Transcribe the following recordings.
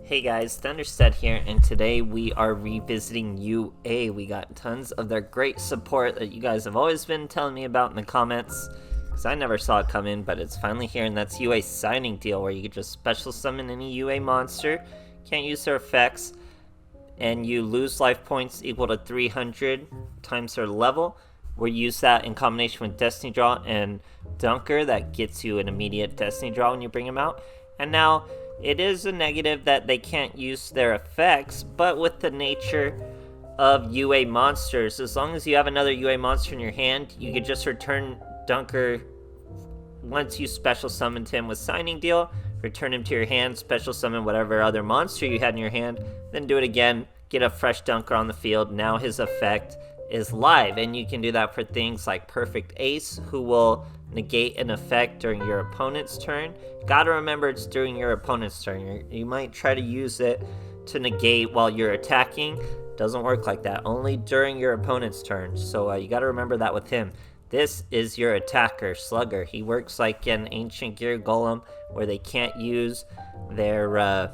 Hey guys, THUNDERSTUD here, and today we are revisiting UA. We got tons of their great support that you guys have always been telling me about in the comments, because I never saw it come in, but it's finally here, and that's UA's signing deal, where you can just special summon any UA monster, can't use their effects, and you lose life points equal to 300 times their level. We use that in combination with Destiny Draw and Dunker, that gets you an immediate Destiny Draw when you bring them out. And now, it is a negative that they can't use their effects, but with the nature of UA monsters, as long as you have another UA monster in your hand, you can just return Dunker once you special summoned him with Signing Deal, return him to your hand, special summon whatever other monster you had in your hand, then do it again, get a fresh Dunker on the field. Now his effect is live, and you can do that for things like Perfect Ace, who will negate an effect during your opponent's turn. Gotta remember it's during your opponent's turn. You might try to use it to negate while you're attacking. Doesn't work like that, only during your opponent's turn. So you gotta remember that with him. This is your attacker, Slugger. He works like an Ancient Gear Golem, where they can't use their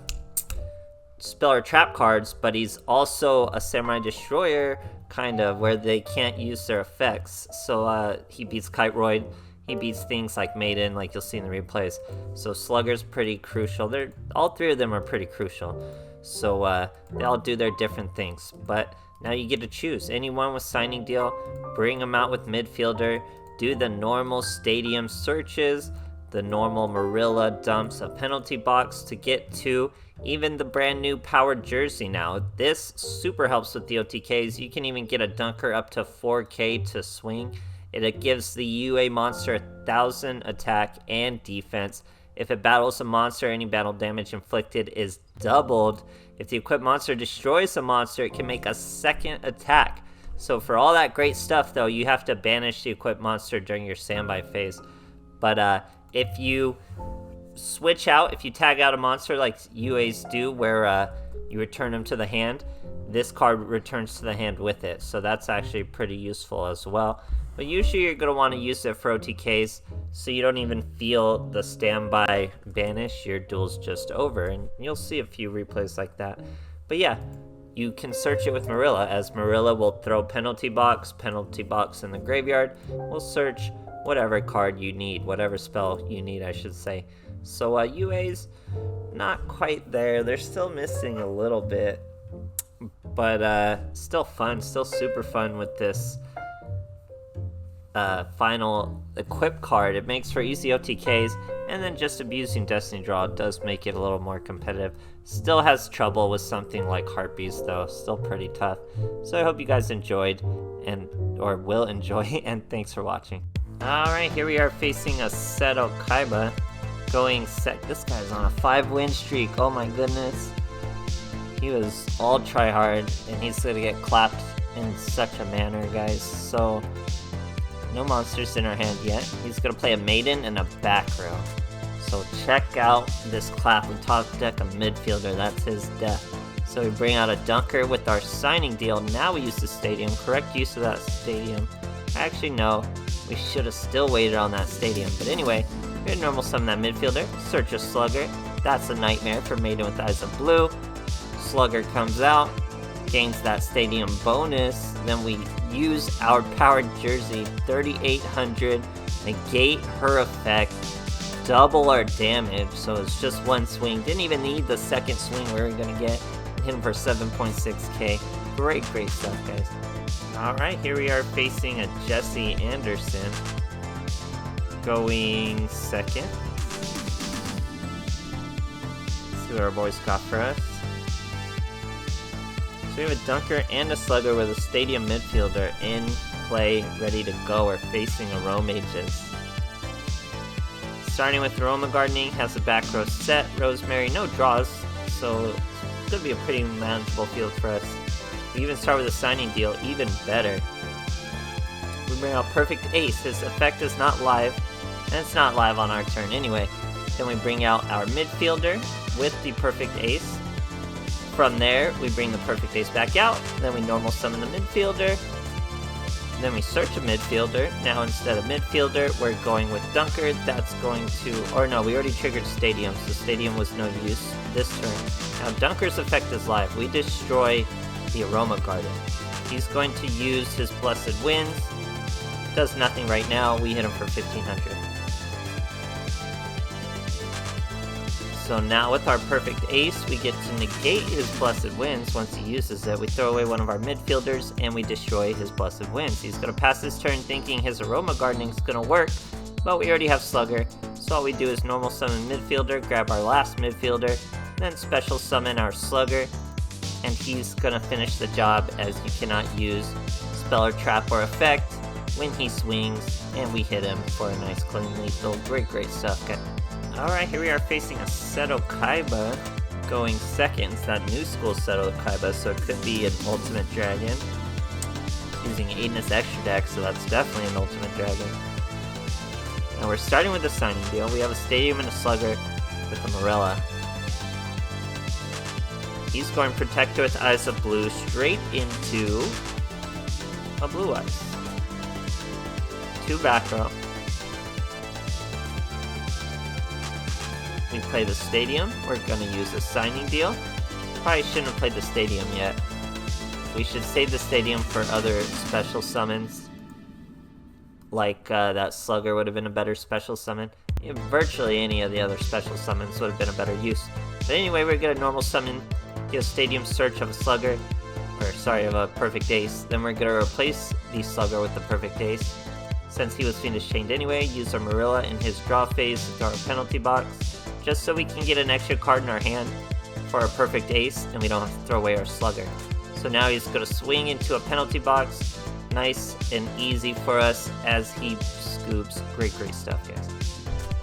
spell or trap cards, but he's also a Samurai Destroyer, kind of, where they can't use their effects. So he beats Kiteroid. He beats things like Maiden, like you'll see in the replays. So Slugger's pretty crucial. All three of them are pretty crucial. So they all do their different things. But now you get to choose. Anyone with Signing Deal, bring them out with Midfielder, do the normal stadium searches, the normal Marilla dumps a penalty box to get to even the brand new powered jersey now. This super helps with the OTKs. You can even get a Dunker up to 4k to swing. It gives the UA monster 1,000 attack and defense. If it battles a monster, any battle damage inflicted is doubled. If the equipped monster destroys a monster, it can make a second attack. So for all that great stuff, though, you have to banish the equipped monster during your standby phase. But if you switch out, if you tag out a monster like UAs do, where you return them to the hand, this card returns to the hand with it. So that's actually pretty useful as well. But usually you're going to want to use it for OTKs, so you don't even feel the standby banish. Your duel's just over, and you'll see a few replays like that. But yeah, you can search it with Marilla, as Marilla will throw penalty box in the graveyard. We'll search whatever card you need, whatever spell you need, I should say. So UA's not quite there. They're still missing a little bit, but still fun, still super fun with this final equip card. It makes for easy OTKs, and then just abusing Destiny Draw does make it a little more competitive. Still has trouble with something like Heartbeats, though. Still pretty tough. So I hope you guys enjoyed, or will enjoy, and thanks for watching. Alright, here we are facing a Seto Kaiba, going sec. This guy's on a 5-win streak, oh my goodness. He was all try hard, and he's gonna get clapped in such a manner, guys. So no monsters in our hand yet. He's gonna play a Maiden and a back row. So check out this clap. We top deck a Midfielder, that's his death. So we bring out a Dunker with our Signing Deal. Now we use the Stadium, correct use of that Stadium. Actually no, we should have still waited on that Stadium. But anyway, we're gonna normal summon that Midfielder, search a Slugger. That's a nightmare for Maiden with Eyes of Blue. Slugger comes out, gains that Stadium bonus, then we use our powered jersey, 3,800, negate her effect, double our damage, so it's just one swing. Didn't even need the second swing we were gonna get. Hit him for 7.6k. Great stuff, guys. Alright, here we are facing a Jesse Anderson, going second. Let's see what our boys got for us. So we have a Dunker and a Slugger with a Stadium Midfielder in play, ready to go. We're facing a Romages. Starting with Aroma Gardening, has a back row set. Rosemary, no draws, so it's going to be a pretty manageable field for us. We even start with a Signing Deal, even better. We bring out Perfect Ace. His effect is not live, and it's not live on our turn anyway. Then we bring out our Midfielder with the Perfect Ace. From there, we bring the Perfect Ace back out, then we normal summon the Midfielder, Then we search a midfielder. Now instead of midfielder, we're going with Dunker. That's going to, or no, we already triggered Stadium, so Stadium was no use this turn. Now Dunker's effect is live. We destroy the Aroma Garden. He's going to use his Blessed Winds. Does nothing right now. We hit him for 1500. So now with our perfect ace, we get to negate his Blessed Winds. Once he uses it, we throw away one of our midfielders and we destroy his Blessed Winds. He's going to pass his turn thinking his Aroma Gardening is going to work, but we already have Slugger. So all we do is normal summon midfielder, grab our last midfielder, then special summon our Slugger, and he's going to finish the job as you cannot use spell or trap or effect when he swings, and we hit him for a nice clean lethal. Great stuff, guys. Alright, here we are facing a Seto Kaiba going second. It's that new school Seto Kaiba, so it could be an Ultimate Dragon. Using Aidness Extra deck, so that's definitely an Ultimate Dragon. And we're starting with a signing deal. We have a Stadium and a Slugger with a Morella. He's going Protector with Eyes of Blue straight into a Blue Eyes. 2 back row. We play the Stadium. We're going to use a signing deal. Probably shouldn't have played the Stadium yet. We should save the Stadium for other special summons. Like that Slugger would have been a better special summon. Virtually any of the other special summons would have been a better use. But anyway, we're going to normal summon, get a Stadium search of a Slugger. Or sorry, of a Perfect Ace. Then we're going to replace the Slugger with the Perfect Ace. Since he was Fiendish Chained anyway, use our Marilla in his draw phase to throw our penalty box. Just so we can get an extra card in our hand for a Perfect Ace, and we don't have to throw away our Slugger. So now he's going to swing into a penalty box. Nice and easy for us as he scoops. Great stuff, guys.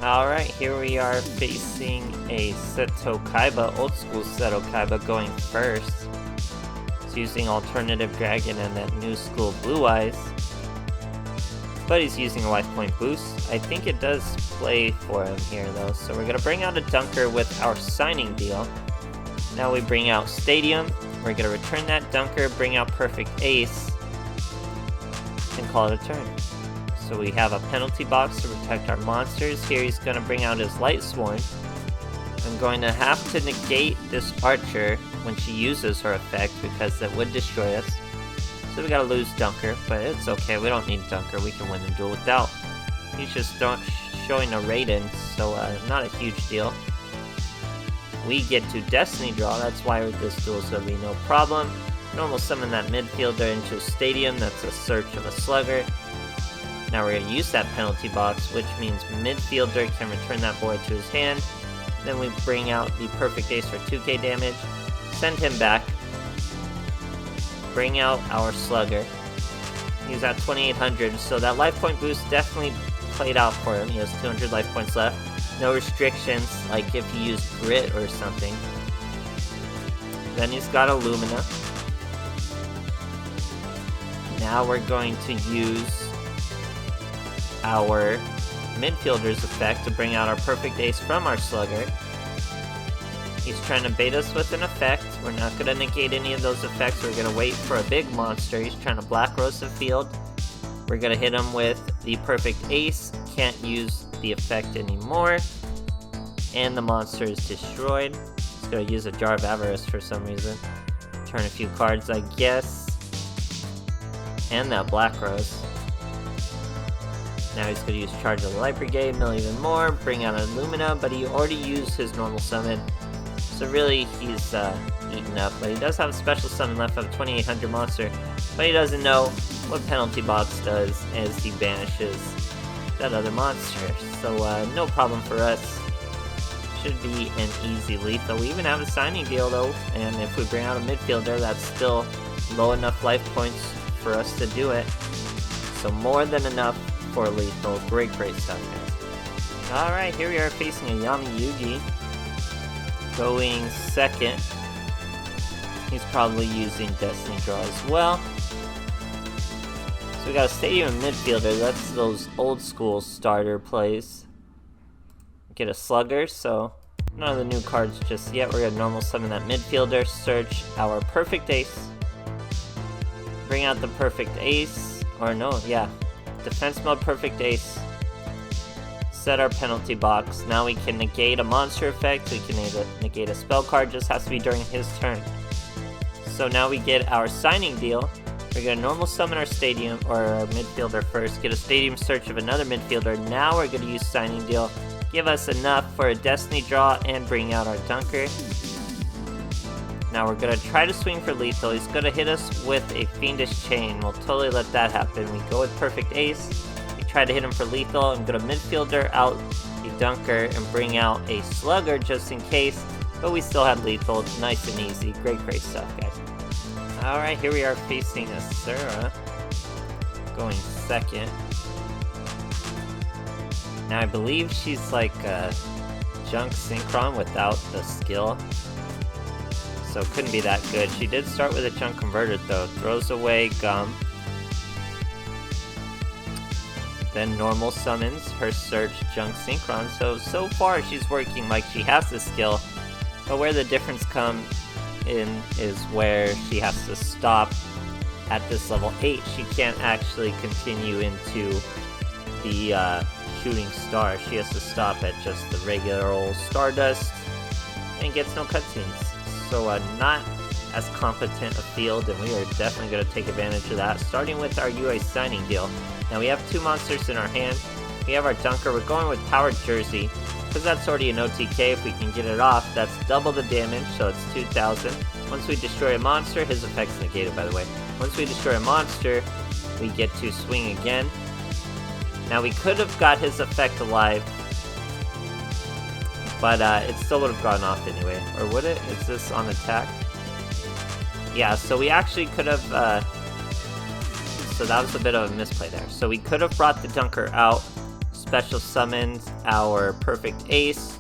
Alright, here we are facing a Seto Kaiba, old school Seto Kaiba going first. He's using Alternative Dragon and that new school Blue Eyes. But he's using a life point boost. I think it does play for him here though, so we're gonna bring out a Dunker with our signing deal. Now we bring out Stadium, we're gonna return that Dunker, bring out Perfect Ace, and call it a turn. So we have a penalty box to protect our monsters. Here he's gonna bring out his Light Sworn. I'm going to have to negate this Archer when she uses her effect because that would destroy us. So we gotta lose Dunker, but it's okay, we don't need Dunker, we can win the duel without. He's just showing a Raiden, so not a huge deal. We get to Destiny Draw, that's why with this duel is gonna be no problem. Normal summon that midfielder into a Stadium, that's a search of a Slugger. Now we're gonna use that penalty box, which means midfielder can return that boy to his hand. Then we bring out the Perfect Ace for 2k damage, send him back. Bring out our Slugger. He's at 2800, so that life point boost definitely played out for him. He has 200 life points left. No restrictions, like if he used Grit or something. Then he's got a Lumina. Now we're going to use our midfielder's effect to bring out our Perfect Ace from our Slugger. He's trying to bait us with an effect. We're not going to negate any of those effects. We're going to wait for a big monster. He's trying to Black Rose the field. We're going to hit him with the Perfect Ace. Can't use the effect anymore. And the monster is destroyed. He's going to use a Jar of Avarice for some reason. Turn a few cards, I guess. And that Black Rose. Now he's going to use Charge of the Light Brigade, mill even more, bring out a Lumina, but he already used his normal summon. So really, he's eaten up, but he does have a special summon left of a 2800 monster, but he doesn't know what penalty box does as he banishes that other monster. So no problem for us. Should be an easy lethal. We even have a signing deal though, and if we bring out a midfielder, that's still low enough life points for us to do it. So more than enough for lethal. Great stuff, guys. Alright, here we are facing a Yami Yugi. Going second. He's probably using Destiny Draw as well. So we got a Stadium midfielder. That's those old school starter plays. Get a Slugger, so none of the new cards just yet. We're gonna normal summon that midfielder, search our Perfect Ace. Bring out the Perfect Ace. Or no, yeah. Defense mode, perfect ace. Set our penalty box. Now we can negate a monster effect. We can negate a spell card. Just has to be during his turn. So now we get our signing deal. We're gonna normal summon our stadium or our midfielder first. Get a stadium search of another midfielder. Now we're gonna use signing deal. Give us enough for a destiny draw and bring out our dunker. Now we're gonna try to swing for lethal. He's gonna hit us with a fiendish chain. We'll totally let that happen. We go with perfect ace. We try to hit him for lethal. I'm gonna midfielder out the dunker and bring out a slugger just in case. But we still have lethal. Nice and easy. Great stuff, guys. Alright, here we are facing Asura. Going second. Now I believe she's like a junk synchron without the skill. So it couldn't be that good. She did start with a junk converted though. Throws away Gum. Then normal summons her search junk synchron. So far she's working like she has the skill. But where the difference comes in is where she has to stop at this level 8. She can't actually continue into the shooting star. She has to stop at just the regular old Stardust and gets no cutscenes. So not as competent a field, and we are definitely going to take advantage of that, starting with our UA signing deal. Now we have 2 monsters in our hand. We have our dunker. We're going with Powered Jersey, because that's already an OTK. If we can get it off, that's double the damage, so it's 2,000. Once we destroy a monster, his effect's negated, by the way. Once we destroy a monster, we get to swing again. Now we could have got his effect alive, but it still would have gone off anyway. Or would it? Is this on attack? Yeah, so we actually could have... so that was a bit of a misplay there. So we could have brought the dunker out, special summoned our perfect ace,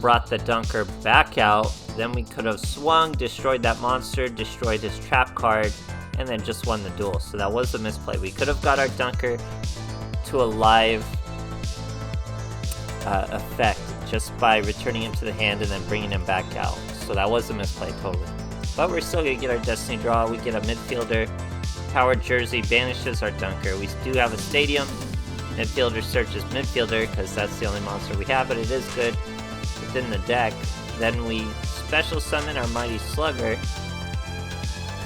brought the dunker back out, then we could have swung, destroyed that monster, destroyed his trap card, and then just won the duel. So that was a misplay. We could have got our dunker to a live effect just by returning him to the hand and then bringing him back out. So that was a misplay totally. But we're still going to get our destiny draw. We get a midfielder. Powered Jersey banishes our dunker. We do have a stadium. Midfielder searches midfielder because that's the only monster we have, but it is good within the deck. Then we special summon our mighty slugger.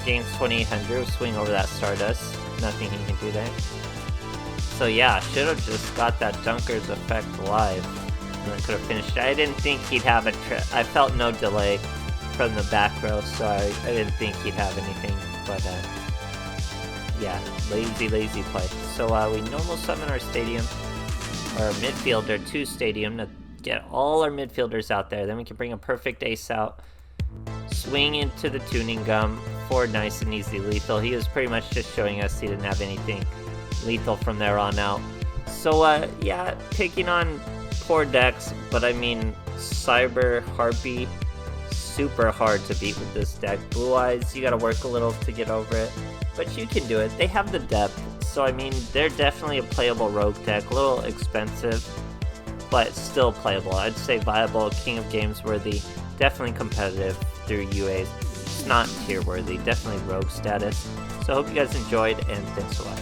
Gains 2800. We swing over that Stardust. Nothing he can do there. So yeah, should have just got that dunker's effect live and then could have finished it. I didn't think he'd have I felt no delay from the back row, so I didn't think he'd have anything, but yeah, lazy play. So we normal summon our stadium, or midfielder to stadium to get all our midfielders out there. Then we can bring a perfect ace out, swing into the tuning gum for nice and easy lethal. He was pretty much just showing us he didn't have anything lethal from there on out. So yeah, taking on poor decks, but I mean Cyber Harpy, super hard to beat with this deck. Blue Eyes, you gotta work a little to get over it, but you can do it. They have the depth, so I mean they're definitely a playable rogue deck. A little expensive, but still playable. I'd say viable, King of Games worthy, definitely competitive through UAs. It's not tier worthy, definitely rogue status. So I hope you guys enjoyed, and thanks a lot.